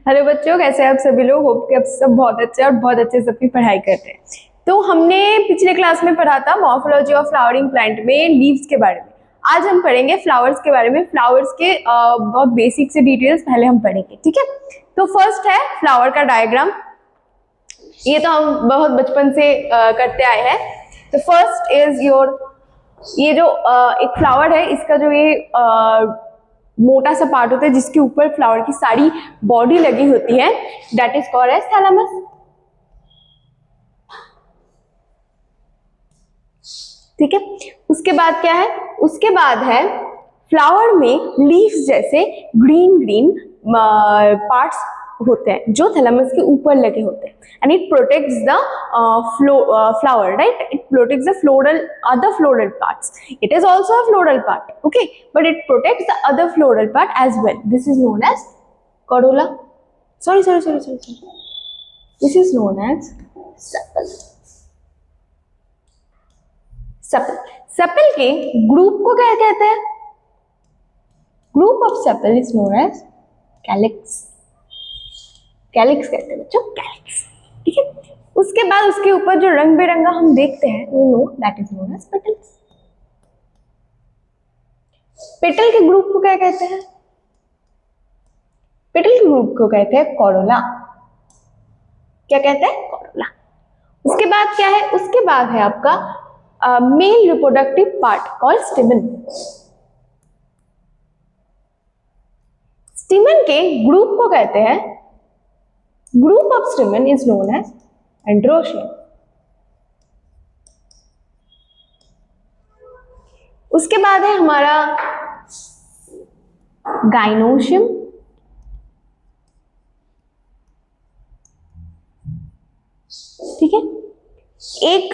Hello बच्चों, कैसे हैं आप सभी लोग। होप कि आप सब बहुत अच्छे और बहुत अच्छे से अपनी पढ़ाई करते हैं। तो हमने पिछले क्लास में पढ़ा था मॉर्फोलॉजी ऑफ फ्लावरिंग प्लांट में लीव्स के बारे में। आज हम पढ़ेंगे फ्लावर्स के बारे में। फ्लावर्स के बहुत बेसिक से डिटेल्स पहले हम पढ़ेंगे, ठीक है। तो फर्स्ट है फ्लावर का डायग्राम। ये तो हम बहुत बचपन से करते आए हैं। तो फर्स्ट इज योर, ये जो एक फ्लावर है, इसका जो ये मोटा सा पार्ट होता है जिसके ऊपर फ्लावर की सारी बॉडी लगी होती है, that is called as thalamus. ठीक है। उसके बाद क्या है, उसके बाद है फ्लावर में लीव्स जैसे ग्रीन ग्रीन पार्ट्स होते हैं जो थैलेमस के ऊपर लगे होते हैं, and it protects the flower, right? It protects the other floral parts. It is also a floral part, okay, but it protects the other floral part as well. This is known as corolla. Sorry. This is known as sepal. Sepal के group को क्या कहते हैं? Group of sepal is known as calyx. Calyx कहते हैं बच्चों, calyx. ठीक है। उसके बाद उसके ऊपर जो रंग बिरंगा हम देखते हैं, we know that is known as petals. Petal के ग्रुप को क्या कहते हैं? पेटल के ग्रुप को कहते हैं कोरोला। क्या कहते हैं? कोरोला। उसके बाद क्या है? उसके बाद है आपका male reproductive part called stamen. Stamen के ग्रुप को कहते हैं, group of stamen is known as androecium. उसके बाद है हमारा गाइनोशियम। ठीक है। एक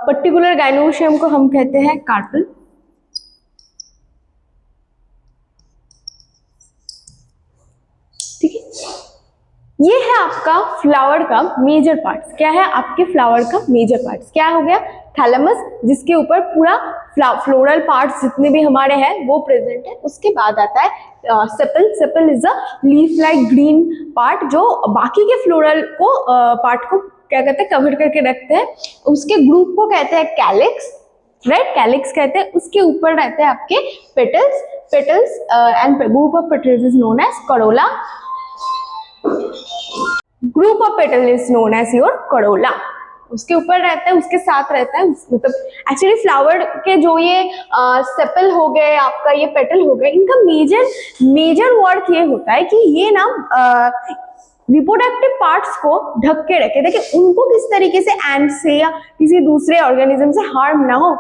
पर्टिकुलर गाइनोशियम को हम कहते हैं कार्पल। ठीक है। ये है आपका फ्लावर का मेजर पार्ट्स। क्या है आपके फ्लावर का मेजर पार्ट्स? क्या हो गया? थैलेमस, जिसके ऊपर पूरा फ्लोरल पार्ट्स जितने भी हमारे हैं वो प्रेजेंट है। उसके बाद आता है sepal. Sepal is a leaf like green part जो बाकी के फ्लोरल को पार्ट को क्या कहते हैं, कवर करके रखते हैं। उसके ग्रुप को कहते हैं कैलिक्स, राइट? कैलिक्स कहते हैं। उसके ऊपर रहते हैं आपके petals. Petals and group of petals is known as corolla. Group of petal is known as your corolla. उसके ऊपर रहता है, उसके साथ रहता है, मतलब एक्चुअली फ्लावर के जो ये सेपल हो गए, आपका ये पेटल हो गए, इनका मेजर वर्क ये होता है कि ये ना रिप्रोडक्टिव पार्ट्स को ढक के रखे, देखिए उनको किस तरीके से एंट से या किसी दूसरे ऑर्गेनिज्म से हार्म ना हो।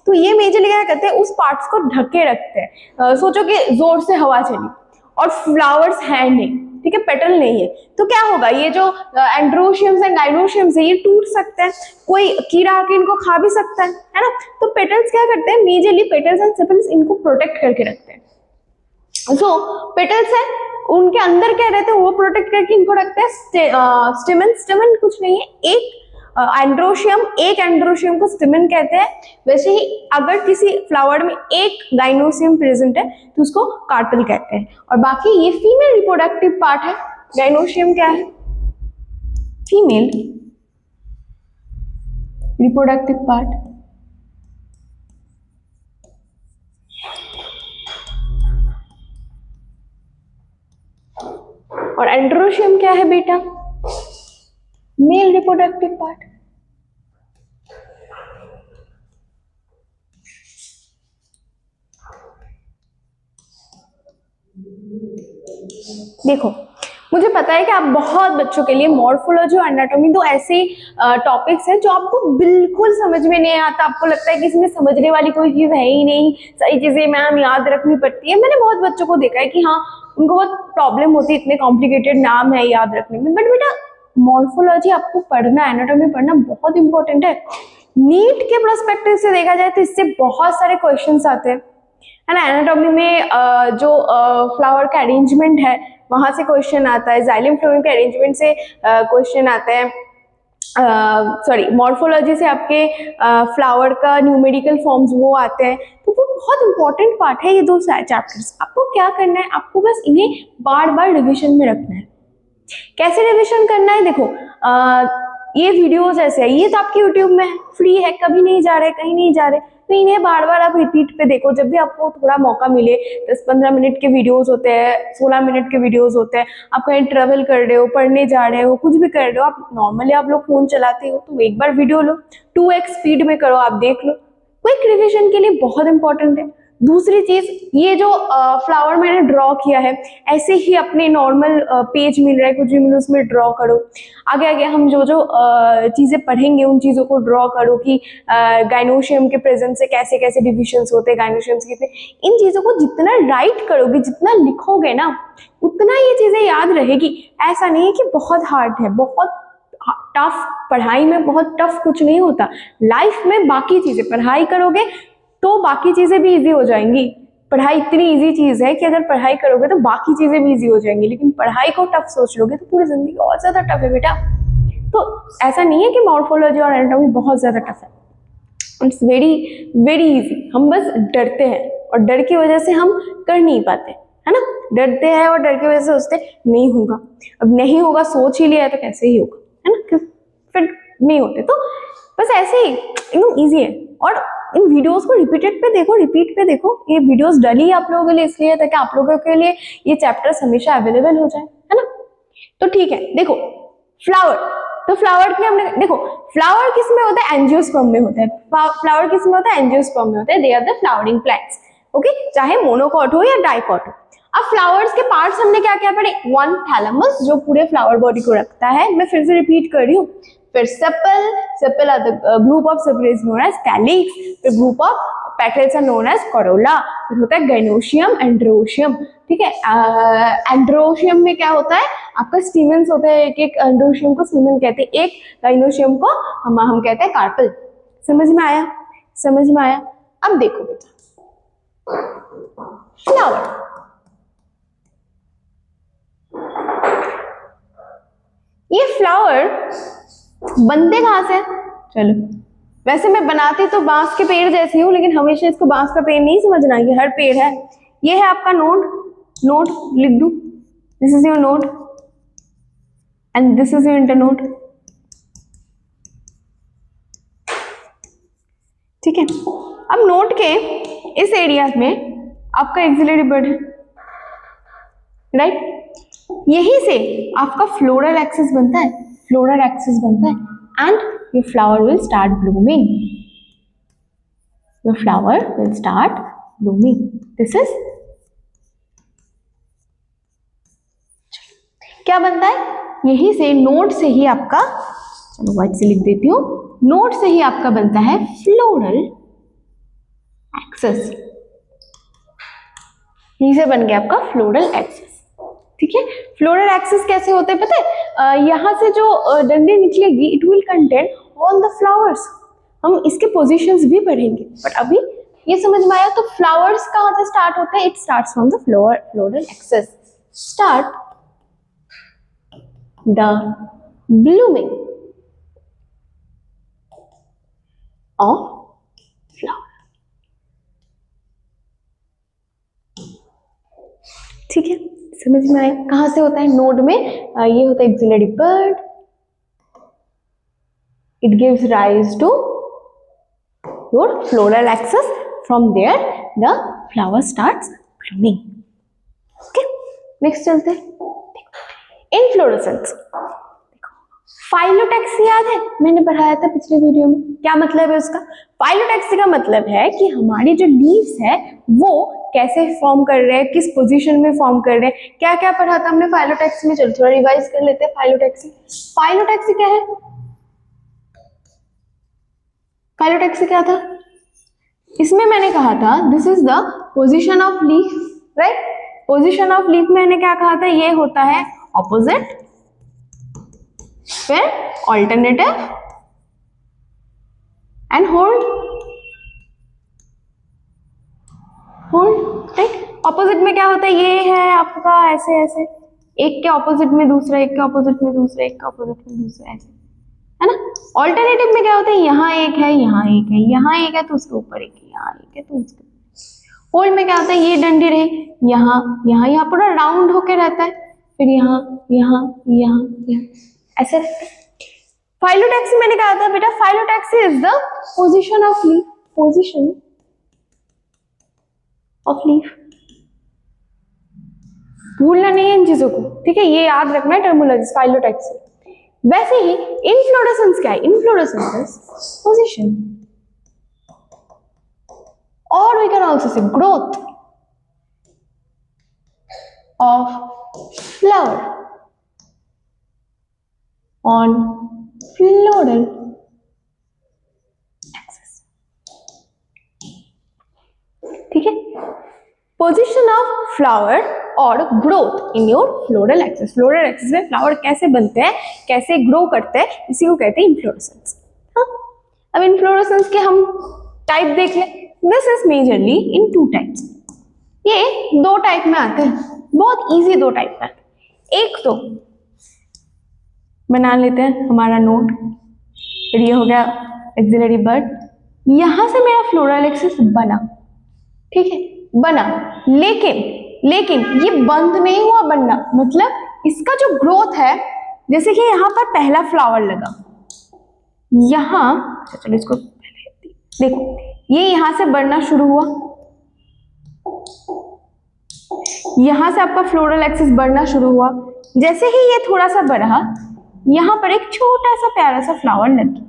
तो ये मेजरली क्या करते हैं, उस पार्ट्स को ढक के रखते हैं। सोचो कि जोर से हवा चली और फ्लावर्स है नहीं, ठीक है, पेटल नहीं है, तो क्या होगा? ये जो एंड्रोशियम्स एंड गाइनोशियम्स है ये टूट सकते हैं, कोई कीड़ा आके इनको खा भी सकता है ना। तो पेटल्स क्या करते हैं? मेजरली पेटल्स एंड सेपल्स इनको प्रोटेक्ट करके रखते हैं। जो पेटल्स है उनके अंदर क्या रहते हैं, वो प्रोटेक्ट करके इनको रखते हैं। स्टिमन, स्टिमन कुछ नहीं है, एक एंड्रोशियम, एक एंड्रोशियम को स्टिमन कहते हैं। वैसे ही अगर किसी फ्लावर में एक गाइनोशियम प्रेजेंट है तो उसको कार्पल कहते हैं। और बाकी ये फीमेल रिप्रोडक्टिव पार्ट है। गाइनोशियम क्या है? Female reproductive part. और एंड्रोशियम क्या है बेटा? Mail reproductive part. देखो, मुझे पता है कि आप बहुत बच्चों के लिए मॉर्फोलॉजी और एनाटॉमी दो ऐसे टॉपिक्स हैं जो आपको बिल्कुल समझ में नहीं आता। आपको लगता है कि इसमें समझने वाली कोई चीज है ही नहीं, सारी चीजें मैम याद रखनी पड़ती है। मैंने बहुत बच्चों को देखा है कि हाँ, उनको बहुत प्रॉब्लम होती है, इतने कॉम्प्लिकेटेड नाम है याद रखने में। बट बेटा, मॉर्फोलॉजी आपको पढ़ना, एनाटॉमी पढ़ना बहुत इंपॉर्टेंट है। नीट के पर्सपेक्टिव से देखा जाए तो इससे बहुत सारे क्वेश्चंस आते हैं, है ना। एनाटॉमी में जो फ्लावर का अरेंजमेंट है वहां से क्वेश्चन आता है, जाइलम फ्लोएम के अरेंजमेंट से क्वेश्चन आता है, सॉरी मॉर्फोलॉजी से आपके फ्लावर का न्यूमेरिकल फॉर्म्स वो आते हैं। तो वो बहुत इंपॉर्टेंट पार्ट है ये दो चैप्टर्स। आपको क्या करना है, आपको बस इन्हें बार बार रिविजन में रखना है। कैसे रिविजन करना है, देखो ये वीडियोस ऐसे है, ये तो आपके यूट्यूब में फ्री है, कभी नहीं जा रहे, कहीं नहीं जा रहे, तो इन्हें बार बार आप रिपीट पे देखो। जब भी आपको थोड़ा मौका मिले, 10-15 मिनट के वीडियोस होते हैं, 16 मिनट के वीडियोस होते हैं, आप कहीं ट्रेवल कर रहे हो, पढ़ने जा रहे हो, कुछ भी कर रहे हो, आप नॉर्मली आप लोग फोन चलाते हो, तो एक बार वीडियो लो, 2x स्पीड में करो, आप देख लो। क्विक रिविजन के लिए बहुत इंपॉर्टेंट है। दूसरी चीज, ये जो फ्लावर मैंने ड्रॉ किया है, ऐसे ही अपने नॉर्मल पेज मिल रहा है, कुछ भी मिले उसमें ड्रॉ करो। आगे आगे हम जो जो चीजें पढ़ेंगे उन चीजों को ड्रॉ करो कि गाइनोशियम के प्रेजेंस से कैसे कैसे डिविजन्स होते हैं, गाइनोशियम्स कितने, इन चीजों को जितना राइट करोगे, जितना लिखोगे ना, उतना ये चीजें याद रहेगी। ऐसा नहीं है कि बहुत हार्ड है, बहुत टफ, पढ़ाई में बहुत टफ कुछ नहीं होता। लाइफ में बाकी चीजें, पढ़ाई करोगे तो बाकी चीजें भी इजी हो जाएंगी। पढ़ाई इतनी इजी चीज है कि अगर पढ़ाई करोगे तो बाकी चीजें भी इजी हो जाएंगी, लेकिन पढ़ाई को टफ सोच लोगे तो पूरी जिंदगी और ज्यादा टफ है बेटा। तो ऐसा नहीं है कि मॉर्फोलॉजी और एनाटॉमी बहुत ज्यादा टफ है, इट्स वेरी वेरी इजी। हम बस डरते हैं और डर की वजह से हम कर नहीं पाते, है ना। डरते हैं और डर की वजह से सोचते नहीं होगा, अब नहीं होगा, सोच ही लिया है तो कैसे ही होगा, है ना, फिर नहीं होते। तो बस ऐसे ही एकदम ईजी है। और इन वीडियोस को रिपीट पे देखो। ये वीडियोस डली आप लोगों के लिए इसलिए है ताकि आप लोगों के लिए ये चैप्टर्स हमेशा अवेलेबल हो जाए, है ना। तो ठीक है, देखो फ्लावर, तो फ्लावर के हमने देखो, फ्लावर किस में होता है, एंजियोस्पर्म में होता है। फ्लावर किस में होता है, एंजियोस्पर्म में होता है। They are the flowering plants, okay, चाहे मोनोकॉट हो या डाइकॉट हो। अब फ्लावर्स के पार्ट्स हमने क्या क्या पढ़े, वन थैलेमस जो पूरे फ्लावर बॉडी को रखता है, मैं फिर से रिपीट कर रही हूँ। फिर sepal are the group of sepal is known as calyx, फिर group of petals are known as corolla, फिर होता है गैनोशियम, एंड्रोशियम, ठीक है। एंड्रोशियम में क्या होता है, आपका स्टीमेंस होता है, एक एक एंड्रोशियम को स्टीमेन कहते हैं, एक गाइनोशियम को हम कहते हैं कार्पल। समझ में आया, समझ में आया। अब देखो बेटा, फ्लावर, ये फ्लावर बनते कहां से, चलो वैसे मैं बनाती तो बांस के पेड़ जैसी हूं, लेकिन हमेशा इसको बांस का पेड़ नहीं समझना, ये हर पेड़ है। ये है आपका नोड, नोड लिख दूं, this is your node and this is your internode, ठीक है। अब नोड के इस एरिया में आपका एक्सिलरी बर्ड है, राइट। यहीं से आपका फ्लोरल एक्सिस बनता है, फ्लोरल एक्सिस बनता है, and your flower will start blooming, your flower will start blooming, this is, क्या बनता है, यहीं से नोड से ही आपका, चलो व्हाइट से लिख देती हूँ, नोड से ही आपका बनता है फ्लोरल एक्सिस, यहीं से बन गया आपका फ्लोरल एक्सिस, ठीक है। फ्लोरल एक्सिस कैसे होते हैं पता है, यहाँ से जो डंडी निकलेगी, it will contain all the flowers. हम इसके पोजीशंस भी पढ़ेंगे, बट अभी ये समझ में आया। तो फ्लावर्स कहाँ से स्टार्ट होते हैं, it starts from the floral axis, start the blooming of flower, ठीक है, समझ में आया। कहां से होता है, नोड में, ये होता है axillary bud, it gives rise to your floral axis, from there the flower starts blooming, okay। next चलते हैं, इनफ्लोरेसेंस। फाइलोटैक्सी याद है, मैंने पढ़ाया था पिछले वीडियो में, क्या मतलब है उसका। फाइलोटैक्सी का मतलब है कि हमारी जो लीव्स है वो कैसे फॉर्म कर रहे हैं, किस पोजीशन में फॉर्म कर रहे हैं, क्या क्या पढ़ा था हमने फाइलोटैक्सी में। चलो थोड़ा रिवाइज कर लेते हैं। फाइलोटैक्सी क्या है, फाइलोटैक्सी क्या था, इसमें मैंने कहा था this is the position of leaf, right. Position of leaf मैंने क्या कहा था, ये होता है ऑपोजिट, फिर alternative and hold, right. Opposite में क्या होता है, ये है आपका ऐसे ऐसे, एक के ऑपोजिट में दूसरा, एक के ऑपोजिट में दूसरा, एक के ऑपोजिट में दूसरा, ऐसे, है ना। ऑल्टरनेटिव में क्या होता है, यहाँ एक है, यहाँ एक है, यहाँ एक है तो उसके ऊपर एक है, यहाँ एक है तो उसके ऊपर। होल्ड में क्या होता है, ये डंडी रहे यहाँ यहाँ, यहाँ पूरा राउंड होके रहता है, फिर यहाँ यहाँ यहाँ यहाँ ऐसे रहते हैं। फाइलोटैक्सी मैंने कहा था बेटा, phyllotaxy is the position of leaf, position of leaf. भूलना नहीं है इन चीजों को, ठीक है, ये याद रखना है टर्मिनोलॉजी फाइलोटैक्सी। वैसे ही इनफ्लोरेसेंस क्या है? इनफ्लोरेसेंस इज पोजीशन, और we can also say growth of flower on floral axis, ठीक है। पोजीशन ऑफ फ्लावर और growth in your floral axis, floral axis में फ्लावर कैसे बनते हैं, कैसे ग्रो करते हैं, इसी को कहते हैं इनफ्लोरेसेंस। हाँ, अब इनफ्लोरेसेंस के हम टाइप देख लें। This is majorly in two types, ये दो टाइप में आते हैं, बहुत इजी दो टाइप में आते हैं। एक तो बना लेते हैं हमारा नोट, फिर ये हो गया एक्सिलरी बर्ड, यहां से मेरा फ्लोरल एक्सिस बना, ठीक है, बना, लेकिन ये बंद नहीं हुआ बनना, मतलब इसका जो ग्रोथ है, जैसे कि यहाँ पर पहला फ्लावर लगा, यहाँ चलो इसको देखो, ये यहां से बढ़ना शुरू हुआ, यहां से आपका फ्लोरल एक्सिस बढ़ना शुरू हुआ, जैसे ही ये थोड़ा सा बढ़ा, यहां पर एक छोटा सा प्यारा सा फ्लावर लग गया,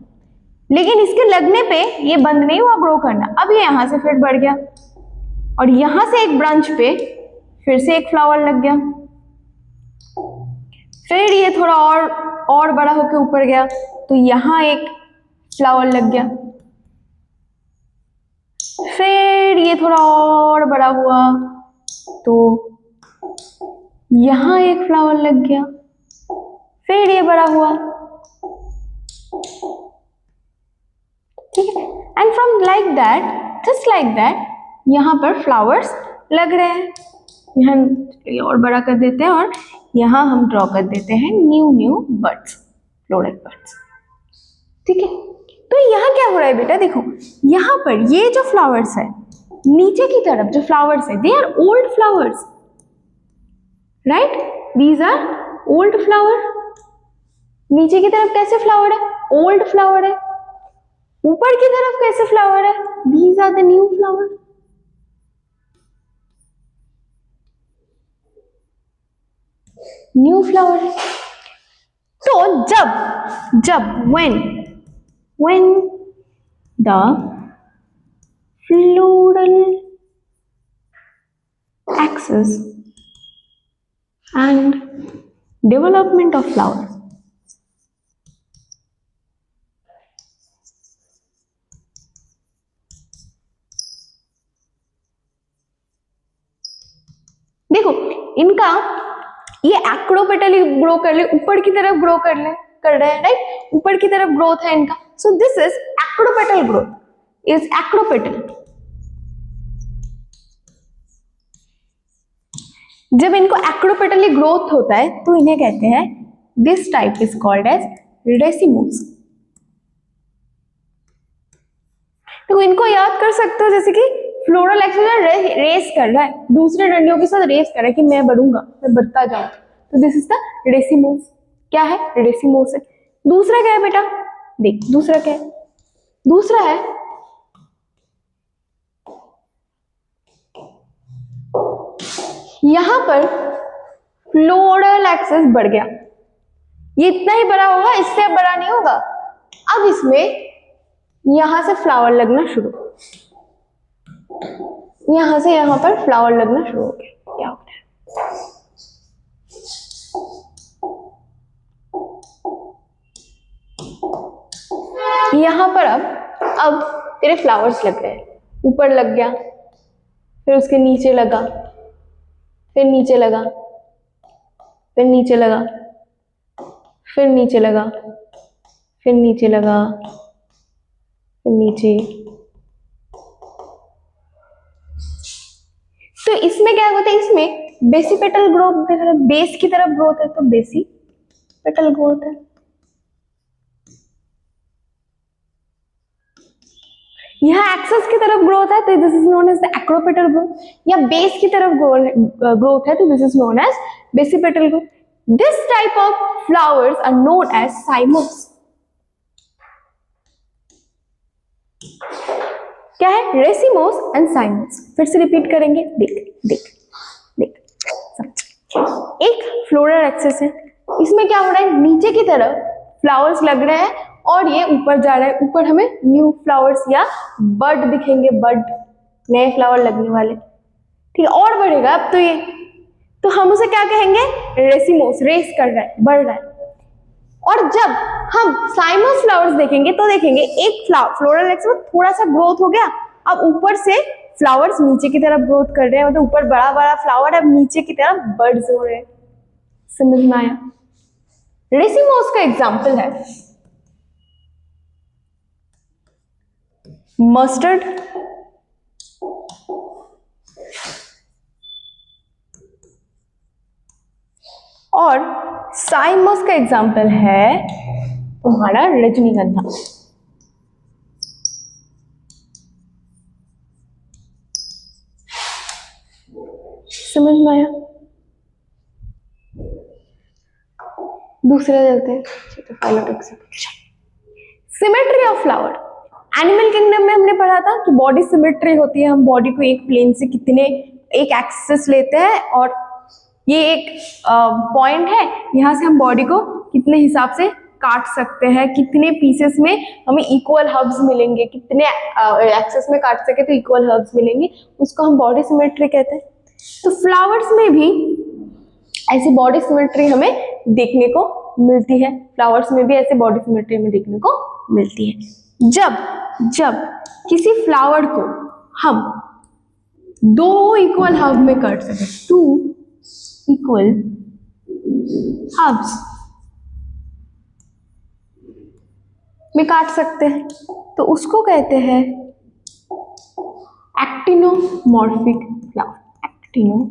लेकिन इसके लगने पे ये बंद नहीं हुआ ग्रो करना, अब ये यहां से फिर बढ़ गया, और यहां से एक ब्रांच पे फिर से एक फ्लावर लग गया, फिर ये थोड़ा और बड़ा होकर ऊपर गया, तो यहां एक फ्लावर लग गया, फिर ये थोड़ा और बड़ा हुआ तो यहां एक फ्लावर लग गया, फिर ये बड़ा हुआ, ठीक है। And from like that, just like that, यहां पर फ्लावर्स लग रहे हैं, यहाँ और बड़ा कर देते हैं, और यहां हम ड्रॉ कर देते हैं न्यू बर्ड्स, फ्लोरल बर्ड्स, ठीक है। तो यहाँ क्या हो रहा है बेटा, देखो यहाँ पर ये जो फ्लावर्स है, नीचे की तरफ जो फ्लावर्स है, they are old flowers, right, these are old flower. नीचे की तरफ कैसे फ्लावर है? ओल्ड फ्लावर है। ऊपर की तरफ कैसे फ्लावर है? These are the new flower. New flower है। तो जब when the floral axis and development of flowers देखो इनका ये एक्रोपेटली ग्रो कर ले, ऊपर की तरफ ग्रो कर रहे हैं, राइट, ऊपर की तरफ ग्रोथ है इनका। So this is acropetal growth, is acropetal. जब इनको एक्रोपेटली ग्रोथ होता है तो इन्हें कहते हैं, this type is called as racemose. तो इनको याद कर सकते हो जैसे कि फ्लोरल एक्सिस रेस कर रहा है, दूसरे डंडियों के साथ रेस कर रहा है कि मैं बढ़ूंगा, मैं बढ़ता जाऊं, तो दिस इज द रेसिमोस। क्या है? रेसिमोस है। दूसरा क्या है बेटा? देख दूसरा क्या है, दूसरा है यहां पर फ्लोरल एक्सिस बढ़ गया, ये इतना ही बड़ा होगा, इससे बड़ा नहीं होगा। अब इसमें यहां से फ्लावर लगना शुरू, यहां से यहां पर फ्लावर लगना शुरू हो गया। क्या होता है? यहां पर अब तेरे फ्लावर्स लग रहे हैं, ऊपर लग गया, फिर उसके नीचे लगा, फिर नीचे लगा, फिर नीचे लगा, फिर नीचे लगा, फिर नीचे लगा, फिर नीचे। तो इसमें क्या होता है, इसमें बेसिपेटल ग्रोथ देख रहे, बेस की तरफ ग्रोथ है तो बेसिपेटल ग्रोथ है। यहाँ एक्सेस की तरफ ग्रोथ है तो this is known as the acropetal growth, या बेस की तरफ ग्रोथ है तो this is known as basipetal growth. This type of flowers are known as cymos. क्या है? Racemose and साइमोस। फिर से रिपीट करेंगे, देख देख देख, समझ। एक फ्लोरल एक्सिस है, इसमें क्या हो रहा है, नीचे की तरफ फ्लावर्स लग रहे हैं और ये ऊपर जा रहा है, ऊपर हमें न्यू फ्लावर्स या बड दिखेंगे, बड, नए फ्लावर लगने वाले, ठीक है, और बढ़ेगा अब तो ये, तो हम उसे क्या कहेंगे, रेसिमोस, रेस कर रहा है, बढ़ रहा है। और जब हम साइमोस फ्लावर्स देखेंगे तो देखेंगे एक फ्लोरल एक्सिस में थोड़ा सा ग्रोथ हो गया, अब ऊपर से फ्लावर्स नीचे की तरफ ग्रोथ कर रहे हैं, मतलब ऊपर बड़ा बड़ा फ्लावर, अब नीचे की तरफ बर्ड्स हो रहे हैं। समझ में आया? रेसिमोस का एग्जाम्पल है मस्टर्ड, और साइमस का एग्जाम्पल है तुम्हारा रजनीगंधा। समझ में आया? दूसरे चलते हैं, symmetry of flower. Animal kingdom में हमने पढ़ा था कि बॉडी सिमेट्री होती है, हम बॉडी को एक प्लेन से कितने, एक एक्सिस लेते हैं और ये एक पॉइंट है, यहाँ से हम बॉडी को कितने हिसाब से काट सकते हैं, कितने पीसेस में हमें इक्वल हर्ब्स मिलेंगे, कितने एक्सेस में काट सके तो इक्वल हर्ब्स मिलेंगे, उसको हम बॉडी सिमेट्री कहते हैं। तो फ्लावर्स में भी ऐसी बॉडी सिमेट्री हमें देखने को मिलती है, फ्लावर्स में भी ऐसे बॉडी सिमेट्री हमें देखने को मिलती है। जब जब किसी फ्लावर को हम दो इक्वल हर्ब में काट सके, 2 इक्वल हर्ब्स में काट सकते हैं, तो उसको कहते हैं एक्टिनोमॉर्फिक फ्लावर। Actinomorphic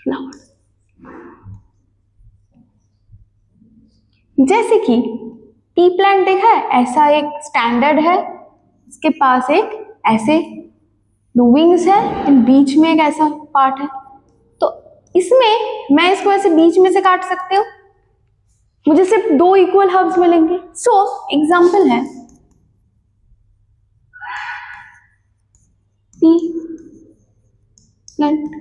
flower. जैसे कि टी प्लांट देखा है, ऐसा एक स्टैंडर्ड है, उसके पास एक ऐसे दो विंग्स है एंड बीच में एक ऐसा पार्ट है, तो इसमें मैं इसको ऐसे बीच में से काट सकती हूँ, मुझे सिर्फ 2 इक्वल हर्ब्स मिलेंगे। सो एग्जांपल है पी प्लांट,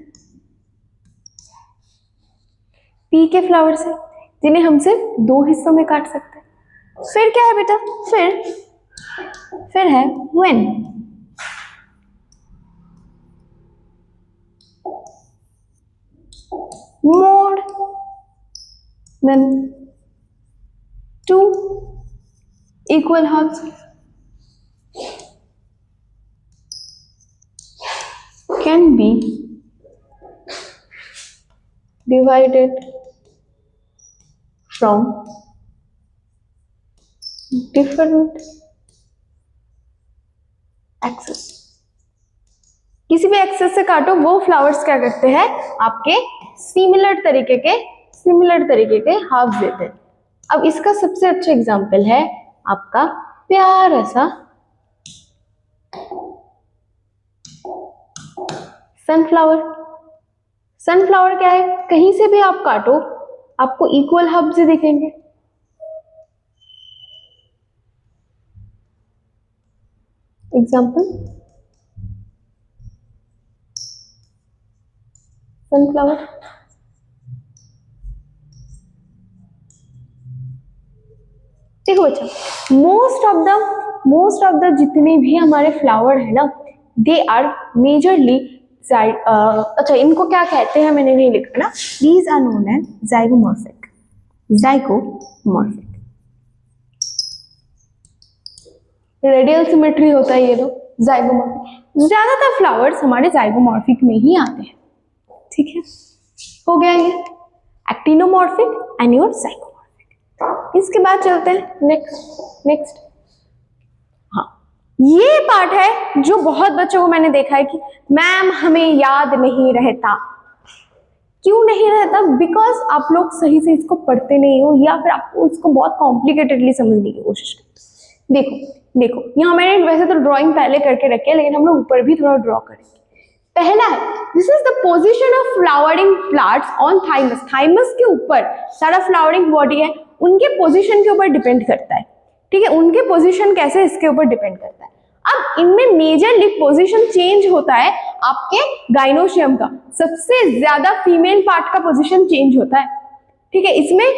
पी के फ्लावर्स है जिन्हें हम सिर्फ 2 हिस्सों में काट सकते हैं। फिर क्या है बेटा, फिर है when. More than 2 equal halves can be divided from different axes। किसी भी एक्सेस से काटो, वो फ्लावर्स क्या करते हैं, आपके सिमिलर तरीके के हाफ देते हैं। अब इसका सबसे अच्छा एग्जांपल है आपका प्यारा सा सनफ्लावर। सनफ्लावर क्या है, कहीं से भी आप काटो आपको इक्वल हब से दिखेंगे। Example sunflower. देखो बच्चा, मोस्ट ऑफ द जितने भी हमारे फ्लावर है ना, दे आर मेजरली अच्छा इनको क्या कहते हैं मैंने नहीं लिखा ना, these are known as zygomorphic. Radial symmetry होता है ये तो जाइगोमॉर्फिक। ज्यादातर फ्लावर्स हमारे जाइगोमॉर्फिक में ही आते हैं, ठीक है, हो गया ये एक्टिनोमॉर्फिक एंड योर जाइगोमॉर्फिक। इसके बाद चलते हैं नेक्स्ट। हाँ, ये पार्ट है जो बहुत बच्चों को मैंने देखा है कि मैम हमें याद नहीं रहता। क्यों नहीं रहता? बिकॉज आप लोग सही से इसको पढ़ते नहीं हो, या फिर आपको इसको बहुत कॉम्प्लिकेटेडली समझने की कोशिश करते हो। देखो यहाँ मैंने वैसे तो ड्राइंग पहले करके रखी है, लेकिन हम लोग ऊपर भी थोड़ा ड्रॉ करेंगे। पहला है, this is the position of flowering plants on thymus. Thymus के ऊपर सारा फ्लावरिंग बॉडी है, उनके पोजीशन के ऊपर डिपेंड करता है, ठीक है, उनके पोजीशन कैसे इसके ऊपर डिपेंड करता है। अब इनमें मेजरली पोजीशन चेंज होता है आपके गाइनोशियम का, सबसे ज्यादा फीमेल पार्ट का पोजीशन चेंज होता है, ठीक है। इसमें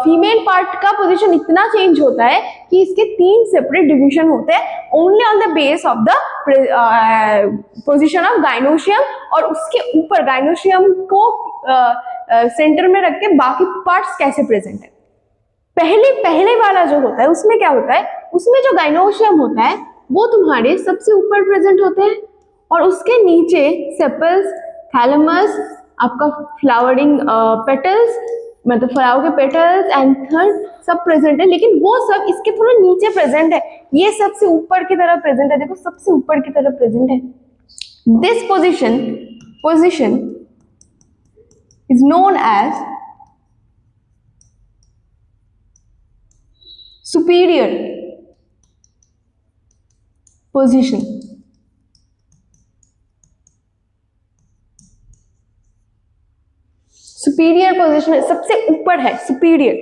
फीमेल पार्ट का पोजीशन इतना चेंज होता है कि इसके 3 सेपरेट डिवीजन होते हैं only on the base of the position of gynoecium, और उसके ऊपर गाइनोशियम को सेंटर में रख के बाकी पार्ट्स कैसे प्रेजेंट है। पहले वाला जो होता है उसमें क्या होता है, उसमें जो गाइनोशियम होता है वो तुम्हारे सबसे ऊपर प्रेजेंट होते हैं, और उसके नीचे सेपल्स, थैलेमस, आपका फ्लावरिंग पेटल्स, मतलब फ्लावर के पेटल्स एंड थर्ड सब प्रेजेंट है, लेकिन वो सब इसके थोड़ा नीचे प्रेजेंट है, ये सबसे ऊपर की तरफ प्रेजेंट है, देखो सबसे ऊपर की तरफ प्रेजेंट है। This position is known as superior position. Superior position सबसे ऊपर है, सुपीरियर,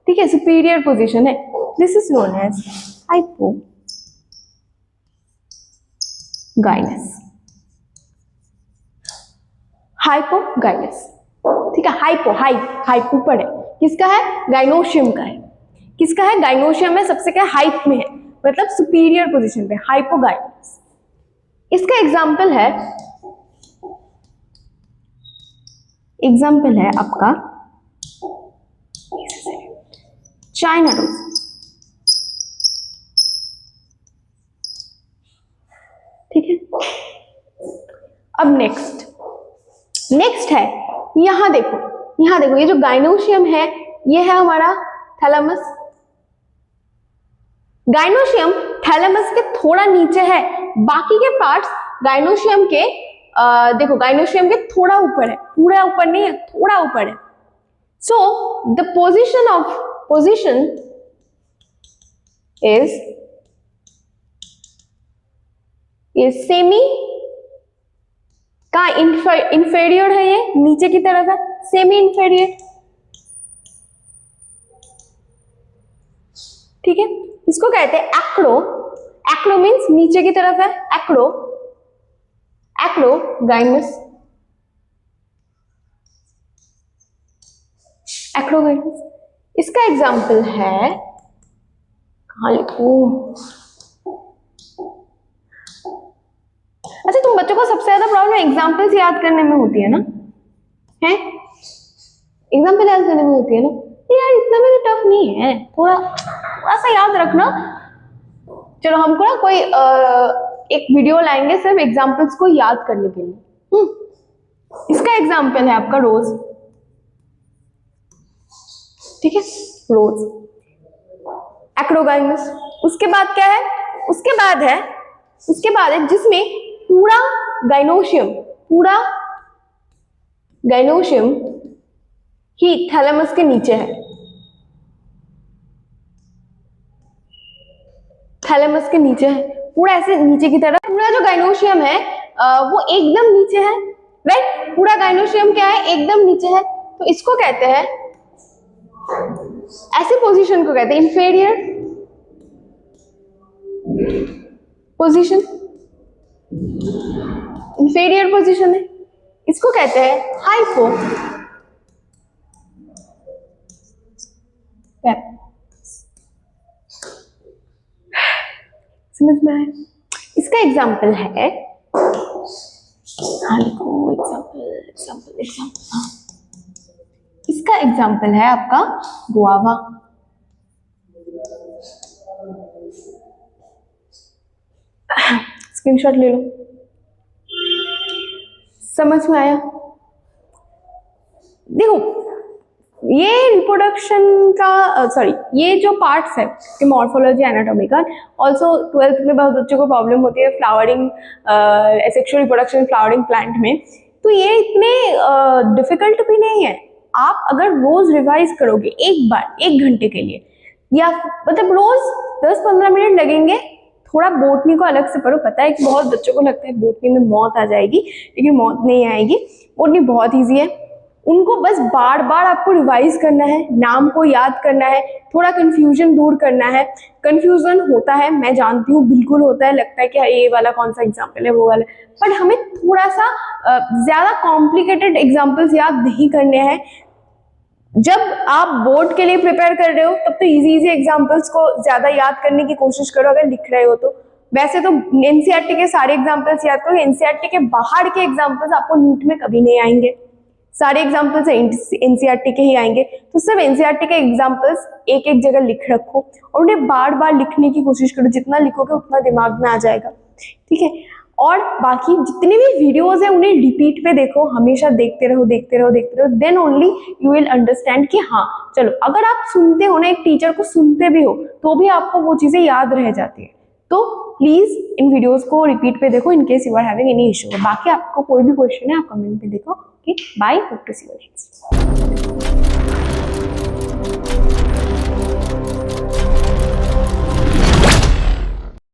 ठीक है, सुपीरियर पोजीशन है। This is known as hypogynous, hypogynous, ठीक है। हाइप ऊपर है, किसका है, गाइनोशियम का है, किसका है, गाइनोशियम में सबसे क्या हाइप में है, मतलब सुपीरियर पोजीशन पे, हाइपोगाइनस। इसका एग्जाम्पल है आपका चाइना डोर, ठीक है। अब नेक्स्ट है, यहां देखो ये जो गाइनोशियम है ये है हमारा थैलेमस। गाइनोशियम थैलेमस के थोड़ा नीचे है, बाकी के पार्ट्स गाइनोशियम के देखो गाइनोशियम के थोड़ा ऊपर है, पूरा ऊपर नहीं है, थोड़ा ऊपर है। So the position is semi का इंफेरियर है, ये नीचे की तरफ है, सेमी इंफेरियर, ठीक है। इसको कहते हैं एक्रो मीन्स नीचे की तरफ है, एक्रोगाइनस, एक्रोगाइनस। इसका एग्जाम्पल है, कहाँ लिखूं, अच्छा तुम बच्चों को सबसे ज्यादा प्रॉब्लम एग्जाम्पल्स याद करने में होती है ना, है एग्जाम्पल याद करने में होती है ना, यार इतना भी टफ नहीं है, थोड़ा सा याद रखना। चलो हमको ना कोई एक वीडियो लाएंगे सिर्फ एग्जाम्पल्स को याद करने के लिए। इसका एग्जाम्पल है आपका रोज, ठीक है, रोज, एक्रोगाइनस। उसके बाद क्या है, उसके बाद है जिसमें पूरा गाइनोशियम ही थैलेमस के नीचे है, थैलेमस के नीचे है, पूरा ऐसे नीचे की तरफ। पूरा जो गाइनोशियम है वो एकदम नीचे है, राइट, पूरा गाइनोशियम क्या है, एकदम नीचे है, तो इसको कहते हैं, ऐसे पोजीशन को कहते हैं इंफेरियर पोजीशन, इंफेरियर पोजीशन है, इसको कहते हैं हाइपो। समझ में आया? इसका एग्जाम्पल है, इसका एग्जाम्पल है आपका गुआवा। स्क्रीनशॉट ले लो, समझ में आया? देखो ये रिप्रोडक्शन का ये जो पार्ट्स है कि मॉर्फोलॉजी एनाटॉमी का, ऑल्सो 12th में बहुत बच्चों को प्रॉब्लम होती है flowering, sexual reproduction flowering plant में, तो ये इतने डिफिकल्ट भी नहीं है। आप अगर रोज रिवाइज करोगे एक बार 1 घंटे के लिए, या मतलब रोज 10-15 मिनट लगेंगे, थोड़ा बोटनी को अलग से पढ़ो। पता है कि बहुत बच्चों को लगता है बोटनी में मौत आ जाएगी, लेकिन मौत नहीं आएगी। बोटनी बहुत ईजी है, उनको बस बार बार आपको रिवाइज करना है, नाम को याद करना है, थोड़ा कंफ्यूजन दूर करना है। कंफ्यूजन होता है, मैं जानती हूँ, बिल्कुल होता है, लगता है कि ये वाला कौन सा एग्जाम्पल है, वो वाला, पर हमें थोड़ा सा ज्यादा कॉम्प्लिकेटेड एग्जाम्पल्स याद नहीं करने हैं। जब आप बोर्ड के लिए प्रिपेयर कर रहे हो तब तो इजी एग्जाम्पल्स को ज्यादा याद करने की कोशिश करो अगर लिख रहे हो तो। वैसे तो एनसीईआरटी के सारे एग्जाम्पल्स याद करो, एनसीईआरटी के बाहर के एग्जाम्पल्स आपको नीट में कभी नहीं आएंगे, सारे एग्जाम्पल्स एनसीईआरटी के ही आएंगे। तो सिर्फ एनसीईआरटी के एग्जाम्पल्स एक एक जगह लिख रखो और उन्हें बार बार लिखने की कोशिश करो, जितना लिखोगे उतना दिमाग में आ जाएगा, ठीक है। और बाकी जितने भी वीडियोस हैं उन्हें रिपीट पे देखो, हमेशा देखते रहो देखते रहो देखते रहो, then only you will understand कि हाँ चलो, अगर आप सुनते हो ना, एक टीचर को सुनते भी हो तो भी आपको वो चीजें याद रह जाती है। तो प्लीज इन वीडियोस को रिपीट पे देखो in case you are having any issue. बाकी आपको कोई भी क्वेश्चन है आप कमेंट पे देखो। Okay, bye, hope to see you next.